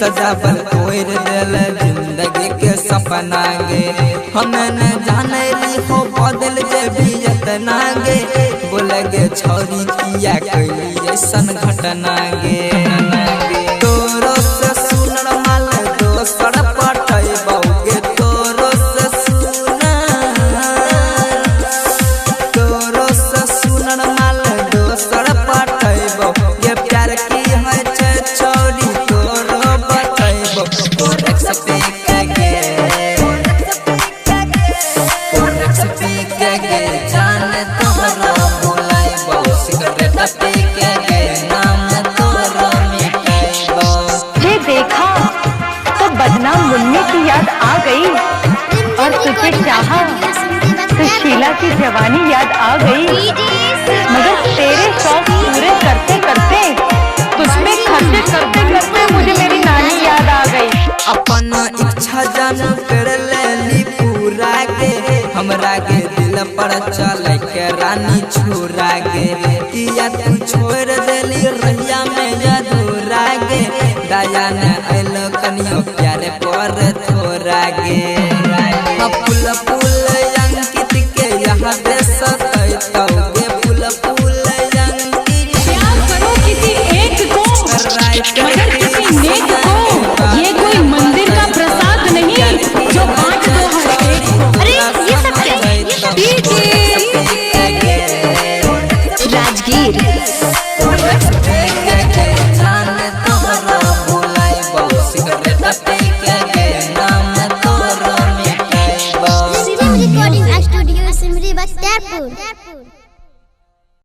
सजावल कोइर दिल जिंदगी के सपना गे। हमें न जाने ली हो बदल जे भी इतना गे। बोले गे छोरी किया कैली ऐसन घटना गे। तोरो से सुनर माल दोसर पटैबौ गे। तोरो से सुनर माल दोसर पटैबौ गे। प्यार की है छे छोरी तोरो बतैबौ। कोरक्स पे के जान तोहरा बुलाइबौ। सिगरेट पे के नाम तोहरा मिटाइबौ। तुझे देखा तो बदनाम मुन्ने की याद आ गई, और तुझे चाहा तो शीला की जवानी याद आ गई। मगर तेरे शौक पूरे करते करते तुझमें खर्चे करते करते मुझे मेरी नानी याद आ गई। अपन इच्छा जान कर लेली पूरा गे। हमरा गे दिल पर चले के रानी छोरा गे। किया तू छोड़ देली रहिया में अधूरा गे। दया न आइलो कनियो प्यारे पर थोड़ा गे। फूल फूल अंकित के यहाँ दे सतैतौ गे। फूल फूल अंकित प्यार करो किसी एक को मगर किसी नेक को। ये कोई मंदिर का प्रसाद नहीं जो बांट दो हर एक को। अरे ये सब क्या है? राजगीर जान तोहरा बुलाइबौ। सिगरेट पे के नाम तोहरा मिटाइबौ। Recording studio Simri Bakhtiyarpur.